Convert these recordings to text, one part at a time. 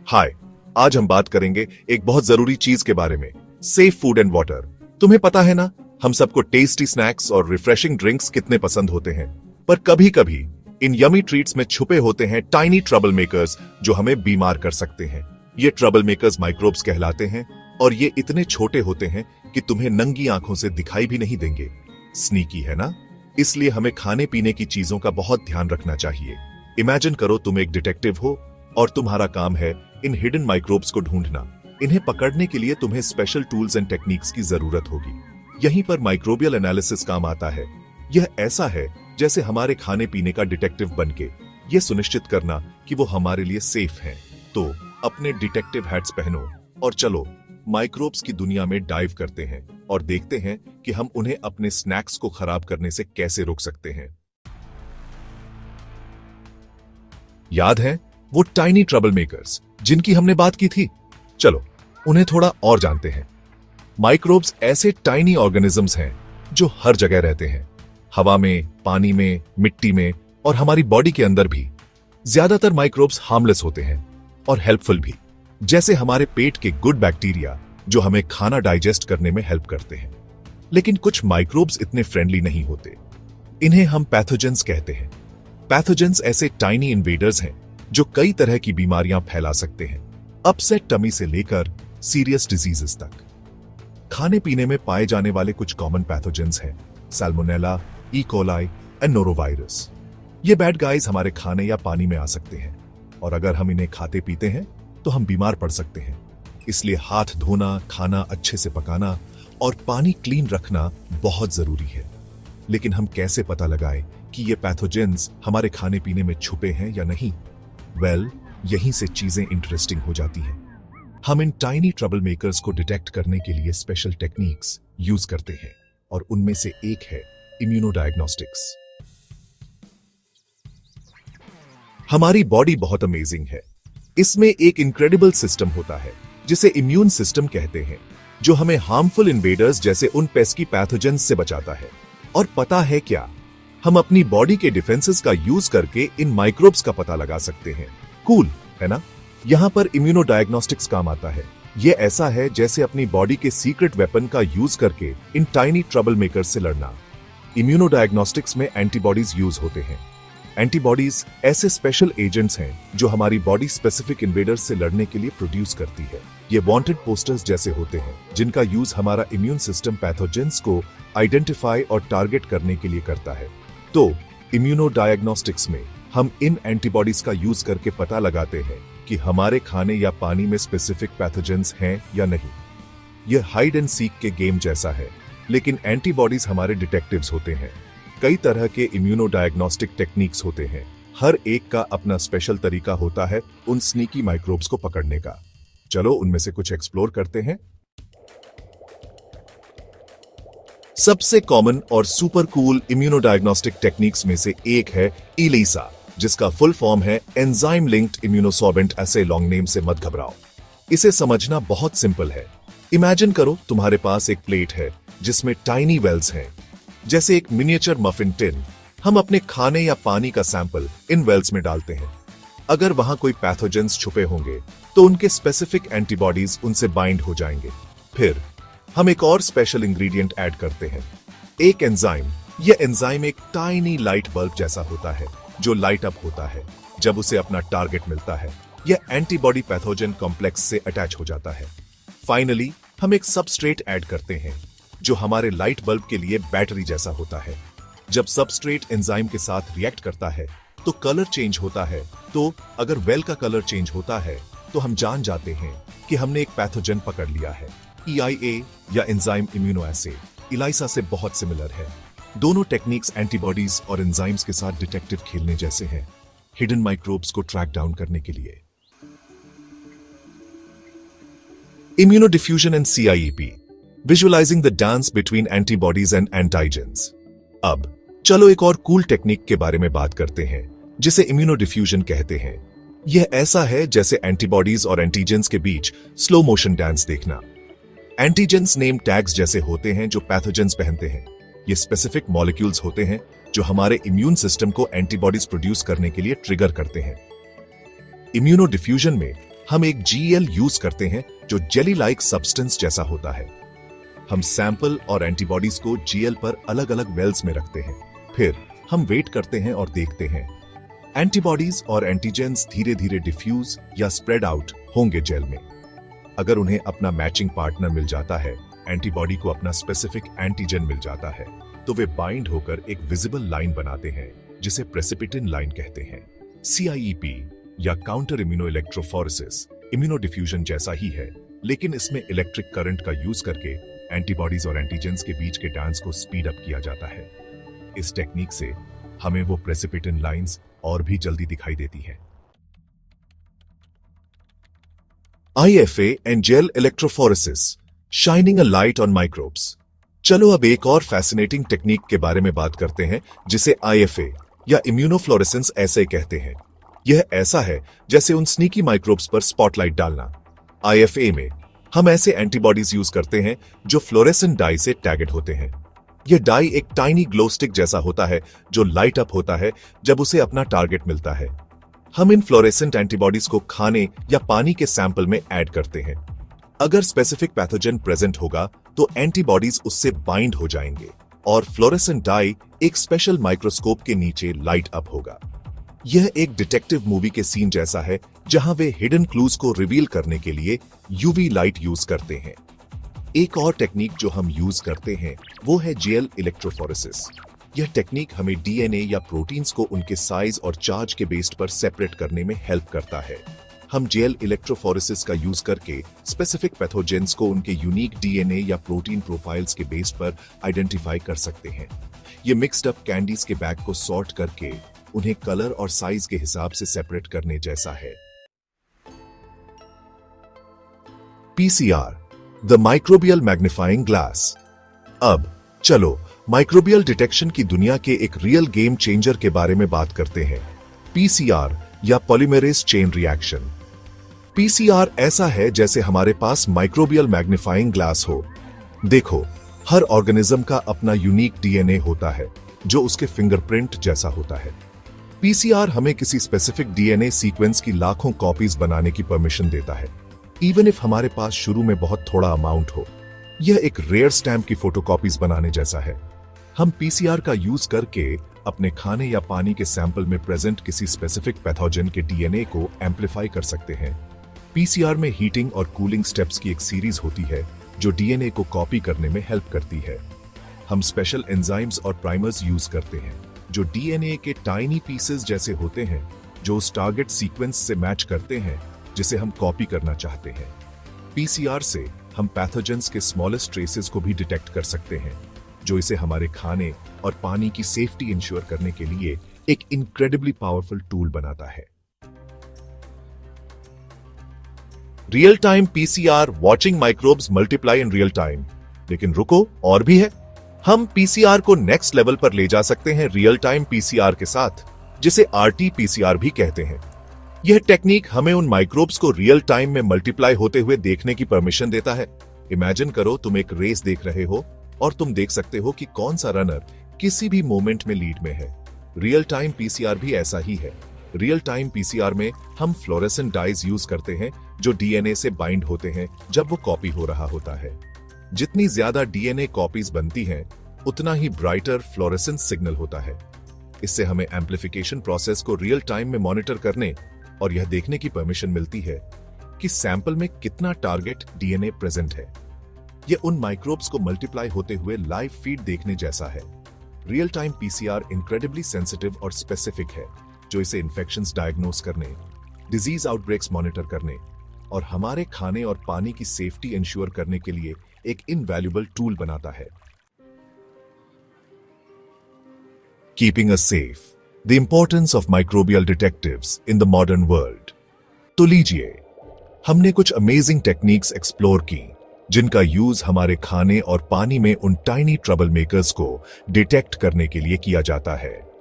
हाय, आज हम बात करेंगे एक बहुत जरूरी चीज के बारे में, सेफ फूड एंड वाटर। तुम्हें पता है ना, हम सबको टेस्टी स्नैक्स और रिफ्रेशिंग ड्रिंक्स कितने पसंद होते हैं, पर कभी कभी इन यमी ट्रीट्स में छुपे होते हैं टाइनी ट्रबल मेकर्स जो हमें बीमार कर सकते हैं। ये ट्रबल मेकर्स माइक्रोब्स कहलाते हैं और ये इतने छोटे होते हैं कि तुम्हें नंगी आंखों से दिखाई भी नहीं देंगे। स्नीकी है ना? इसलिए हमें खाने पीने की चीजों का बहुत ध्यान रखना चाहिए। इमेजिन करो तुम एक डिटेक्टिव हो और तुम्हारा काम है इन हिडन माइक्रोब्स को ढूंढना। इन्हें पकड़ने के लिए तुम्हें स्पेशल टूल्स एंड टेक्निक्स की जरूरत होगी। यहीं पर माइक्रोबियल एनालिसिस काम आता है। यह ऐसा है जैसे हमारे खाने पीने का डिटेक्टिव बनके यह सुनिश्चित करना कि वो हमारे लिए सेफ हैं। तो अपने डिटेक्टिव हैट्स पहनो और चलो माइक्रोब्स की दुनिया में डाइव करते हैं और देखते हैं कि हम उन्हें अपने स्नैक्स को खराब करने से कैसे रोक सकते हैं। याद है वो टाइनी ट्रबल मेकर्स जिनकी हमने बात की थी? चलो उन्हें थोड़ा और जानते हैं। माइक्रोब्स ऐसे टाइनी ऑर्गेनिजम्स हैं जो हर जगह रहते हैं, हवा में, पानी में, मिट्टी में और हमारी बॉडी के अंदर भी। ज्यादातर माइक्रोब्स हार्मलेस होते हैं और हेल्पफुल भी, जैसे हमारे पेट के गुड बैक्टीरिया जो हमें खाना डाइजेस्ट करने में हेल्प करते हैं। लेकिन कुछ माइक्रोब्स इतने फ्रेंडली नहीं होते। इन्हें हम पैथोजेंस कहते हैं। पैथोजेंस ऐसे टाइनी इन्वेडर्स हैं जो कई तरह की बीमारियां फैला सकते हैं, अपसेट टमी से लेकर सीरियस डिजीजेस तक। खाने पीने में पाए जाने वाले कुछ कॉमन पैथोजेंस हैं Salmonella, E coli and norovirus. ये बैड गाइज हमारे खाने या पानी में आ सकते हैं और अगर हम इन्हें खाते पीते हैं तो हम बीमार पड़ सकते हैं। इसलिए हाथ धोना, खाना अच्छे से पकाना और पानी क्लीन रखना बहुत जरूरी है। लेकिन हम कैसे पता लगाएं कि ये पैथोजेंस हमारे खाने पीने में छुपे हैं या नहीं? वेल, यहीं से चीजें इंटरेस्टिंग हो जाती हैं। हम इन टाइनी ट्रबल मेकर्स को डिटेक्ट करने के लिए स्पेशल टेक्निक्स यूज करते हैं और उनमें से एक है इम्यूनोडायग्नोस्टिक्स। हमारी बॉडी बहुत अमेजिंग है। इसमें एक इनक्रेडिबल सिस्टम होता है जिसे इम्यून सिस्टम कहते हैं, जो हमें हार्मफुल इन्वेडर्स जैसे उन पेस्की पैथोजेंस से बचाता है। और पता है क्या, हम अपनी बॉडी के डिफेंसेस का यूज करके इन माइक्रोब्स का पता लगा सकते हैं। कूल है ना? यहां पर इम्यूनोडायग्नोस्टिक्स काम आता है। यह ऐसा है जैसे अपनी बॉडी के सीक्रेट वेपन का यूज करके इन टाइनी ट्रबल मेकर्स से लड़ना। इम्यूनोडायग्नोस्टिक्स में एंटीबॉडीज यूज होते हैं। एंटीबॉडीज ऐसे स्पेशल एजेंट्स हैं जो हमारी बॉडी स्पेसिफिक इन्वेडर्स से लड़ने के लिए प्रोड्यूस करती है। ये वांटेड पोस्टर्स जैसे होते हैं जिनका यूज हमारा इम्यून सिस्टम पैथोजेंस को आइडेंटिफाई और टारगेट करने के लिए करता है। तो इम्यूनोडायग्नोस्टिक्स में हम इन एंटीबॉडीज का यूज करके पता लगाते हैं कि हमारे खाने या पानी में स्पेसिफिक पैथोजेंस हैं या नहीं। यह हाइड एंड सीक के गेम जैसा है, लेकिन एंटीबॉडीज हमारे डिटेक्टिव्स होते हैं। कई तरह के इम्यूनोडायग्नोस्टिक टेक्निक्स होते हैं। हर एक का अपना स्पेशल तरीका होता है उन स्नीकी माइक्रोब्स को पकड़ने का। चलो उनमें से कुछ एक्सप्लोर करते हैं। सबसे कॉमन और सुपर कूल इम्यूनोडायग्नोस्टिक टेक्निक्स में से एक है इलीसा, जिसका फुल फॉर्म है एंजाइम लिंक्ड इम्यूनोसॉर्बेंट एसे। लॉन्ग नेम से मत घबराओ, इसे समझना बहुत सिंपल है। इमेजिन करो तुम्हारे पास एक प्लेट है जिसमें टाइनी वेल्स हैं, जैसे एक मिनिएचर मफिन टिन। हम अपने खाने या पानी का सैंपल इन वेल्स में डालते हैं। अगर वहां कोई पैथोजेंस छुपे होंगे तो उनके स्पेसिफिक एंटीबॉडीज उनसे बाइंड हो जाएंगे। फिर हम एक और स्पेशल इंग्रेडिएंट ऐड करते हैं, एक एंजाइम। यह एंजाइम एक टाइनी लाइट बल्ब जैसा होता है जो लाइट अप होता है जब उसे अपना टारगेट मिलता है। यह एंटीबॉडी पैथोजन कॉम्प्लेक्स से अटैच हो जाता है। फाइनली हम एक सबस्ट्रेट ऐड करते हैं जो हमारे लाइट बल्ब के लिए बैटरी जैसा होता है। जब सबस्ट्रेट एंजाइम के साथ रिएक्ट करता है तो कलर चेंज होता है। तो अगर वेल का कलर चेंज होता है तो हम जान जाते हैं कि हमने एक पैथोजन पकड़ लिया है। EIA या एंजाइम इम्यूनोएसे इलाइसा से बहुत सिमिलर है। दोनों टेक्निक्स एंटीबॉडीज और एंजाइम्स के साथ डिटेक्टिव खेलने जैसे हैं, हिडन माइक्रोब्स को ट्रैक डाउन करने के लिए। Immunodiffusion and CIEP, visualizing the dance between antibodies and antigens. अब चलो एक और कूल टेक्निक के बारे में बात करते हैं जिसे इम्यूनोडिफ्यूजन कहते हैं। यह ऐसा है जैसे एंटीबॉडीज और एंटीजेंस के बीच स्लो मोशन डांस देखना। एंटीजेंस नेम टैग्स जैसे होते हैं जो पैथोजेंस पहनते हैं। ये स्पेसिफिक मॉलिक्यूल्स होते हैं जो हमारे इम्यून सिस्टम को एंटीबॉडीज प्रोड्यूस करने के लिए ट्रिगर करते हैं। इम्यूनोडिफ्यूजन में हम एक जीएल यूज करते हैं जो जेली लाइक सब्सटेंस जैसा होता है। हम सैंपल और एंटीबॉडीज को जीएल पर अलग अलग वेल्स में रखते हैं। फिर हम वेट करते हैं और देखते हैं एंटीबॉडीज और एंटीजेंस धीरे धीरे डिफ्यूज या स्प्रेड आउट होंगे जेल में। अगर उन्हें अपना मैचिंग पार्टनर मिल जाता है, एंटीबॉडी को अपना स्पेसिफिक एंटीजन मिल जाता है, तो वे बाइंड होकर एक विजिबल लाइन बनाते हैं जिसे प्रेसिपिटिन लाइन कहते हैं। CIEP या counter immuno electrophoresis immuno diffusion जैसा ही है, लेकिन इसमें इलेक्ट्रिक करंट का यूज करके एंटीबॉडीज और एंटीजेंस के बीच के डांस को स्पीड अप किया जाता है। इस टेक्निक से हमें वो प्रेसिपिटिन लाइंस और भी जल्दी दिखाई देती है। IFA and gel electrophoresis, shining a light on microbes। चलो अब एक और फैसिनेटिंग टेक्निक के बारे में बात करते हैं जिसे IFA या इम्यूनोफ्लोरेसेंस ऐसे कहते हैं। यह ऐसा है जैसे उन स्नीकी माइक्रोब्स पर स्पॉटलाइट डालना। IFA में हम ऐसे एंटीबॉडीज यूज करते हैं जो फ्लोरेसेंट डाई से टैगेड होते हैं। यह डाई एक टाइनी ग्लो स्टिक जैसा होता है जो लाइट अप होता है जब उसे अपना टारगेट मिलता है। हम इन फ्लोरेसेंट एंटीबॉडीज को खाने या पानी के सैंपल में ऐड करते हैं। अगर स्पेसिफिक पैथोजन प्रेजेंट होगा तो एंटीबॉडीज उससे बाइंड हो जाएंगे और फ्लोरेसेंट डाई एक स्पेशल माइक्रोस्कोप के नीचे लाइट अप होगा। यह एक डिटेक्टिव मूवी के सीन जैसा है जहां वे हिडन क्लूज को रिवील करने के लिए यूवी लाइट यूज करते हैं। एक और टेक्निक जो हम यूज करते हैं वो है जेल इलेक्ट्रोफोरेसिस। यह टेक्निक हमें डीएनए या प्रोटीन्स को उनके साइज और चार्ज के बेस पर सेपरेट करने में हेल्प करता है। हम जेल इलेक्ट्रोफोरेसिस का यूज करके स्पेसिफिक पैथोजेंस को उनके यूनिक डीएनए या प्रोटीन प्रोफाइल्स के बेस पर आइडेंटिफाई कर सकते हैं। ये मिक्स्ड अप कैंडीज के बैग को सॉर्ट करके उन्हें कलर और साइज के हिसाब से सेपरेट करने जैसा है। PCR, the microbial magnifying glass. अब चलो माइक्रोबियल डिटेक्शन की दुनिया के एक रियल गेम चेंजर के बारे में बात करते हैं, पीसीआर या पॉलीमरेज चेन रिएक्शन। पीसीआर ऐसा है जैसे हमारे पास माइक्रोबियल मैग्नीफाइंग ग्लास हो। देखो, हर ऑर्गेनिज्म का अपना यूनिक डीएनए होता है जो उसके फिंगरप्रिंट जैसा होता है। पीसीआर हमें किसी स्पेसिफिक डीएनए सीक्वेंस की लाखों कॉपीज बनाने की परमिशन देता है, इवन इफ हमारे पास शुरू में बहुत थोड़ा अमाउंट हो। यह एक रेयर स्टैम्प की फोटोकॉपीज बनाने जैसा है। हम पीसीआर का यूज करके अपने खाने या पानी के सैंपल में प्रेजेंट किसी स्पेसिफिक पैथोजन के डीएनए को एम्पलीफाई कर सकते हैं। पीसीआर में हीटिंग और कूलिंग स्टेप्स की एक सीरीज होती है जो डीएनए को कॉपी करने में हेल्प करती है। हम स्पेशल एंजाइम्स और प्राइमर्स यूज करते हैं जो डीएनए के टाइनी पीसेस जैसे होते हैं जो उस टारगेट सीक्वेंस से मैच करते हैं जिसे हम कॉपी करना चाहते हैं। पीसीआर से हम पैथोजेंस के स्मॉलेस्ट ट्रेसेस को भी डिटेक्ट कर सकते हैं, जो इसे हमारे खाने और पानी की सेफ्टी इंश्योर करने के लिए एक इनक्रेडिबली पावरफुल टूल बनाता है। Real time PCR, watching microbes multiply in real time. लेकिन रुको, और भी है। हम पीसीआर को नेक्स्ट लेवल पर ले जा सकते हैं रियल टाइम पीसीआर के साथ, जिसे आरटी-पीसीआर भी कहते हैं। यह टेक्निक हमें उन माइक्रोब्स को रियल टाइम में मल्टीप्लाई होते हुए देखने की परमिशन देता है। इमेजिन करो तुम एक रेस देख रहे हो और तुम देख सकते हो कि कौन सा रनर किसी भी मोमेंट में लीड में है। रियल टाइम पीसीआर भी ऐसा ही है। रियल टाइम पीसीआर में हम फ्लोरेसेंट डाइज यूज करते हैं जो डीएनए से बाइंड होते हैं जब वो कॉपी हो रहा होता है। जितनी ज्यादा डीएनए कॉपीज बनती हैं, उतना ही ब्राइटर फ्लोरेसेंस सिग्नल होता है। इससे हमें एम्प्लीफिकेशन प्रोसेस को रियल टाइम में मॉनिटर करने और यह देखने की परमिशन मिलती है कि सैंपल में कितना टारगेट डीएनए प्रेजेंट है। यह उन माइक्रोब्स को मल्टीप्लाई होते हुए लाइव फीड देखने जैसा है। Real time PCR incredibly sensitive और स्पेसिफिक है, जो इसे इन्फेक्शंस डायग्नोस करने, डिजीज आउटब्रेक्स मॉनिटर करने और हमारे खाने और पानी की सेफ्टी इंश्योर करने के लिए एक इनवैल्यूएबल टूल बनाता है। Keeping us safe, the importance of microbial detectives in the modern world. तो लीजिए, हमने कुछ अमेजिंग टेक्निक्स एक्सप्लोर की जिनका यूज हमारे खाने और पानी में उन टाइनी ट्रबल मेकर्स को डिटेक्ट करने के लिए किया जाता है।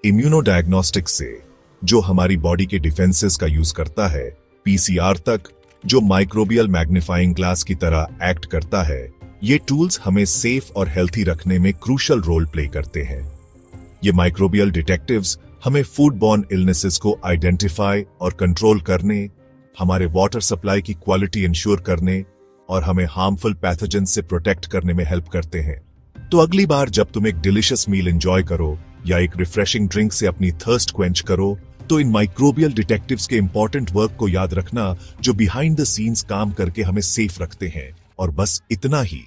इम्यूनो डायग्नोस्टिक्स से, जो हमारी बॉडी के डिफेंसेस का यूज करता है, पीसीआर तक, जो माइक्रोबियल मैग्नीफाइंग ग्लास की तरह एक्ट करता है, ये टूल्स हमें सेफ और हेल्थी रखने में क्रूशल रोल प्ले करते हैं। ये माइक्रोबियल डिटेक्टिव्स हमें फूड बॉर्न इलनेसेस को आइडेंटिफाई और कंट्रोल करने, हमारे वाटर सप्लाई की क्वालिटी इंश्योर करने और हमें हार्मफुल पैथोजन से प्रोटेक्ट करने में हेल्प करते हैं। तो अगली बार जब तुम एक डिलिशियस मील एंजॉय करो या एक रिफ्रेशिंग ड्रिंक से अपनी थर्स्ट क्वेंच करो, तो इन माइक्रोबियल डिटेक्टिव्स के इंपॉर्टेंट वर्क को याद रखना जो बिहाइंड द सीन्स काम करके हमें सेफ रखते हैं। और बस इतना ही।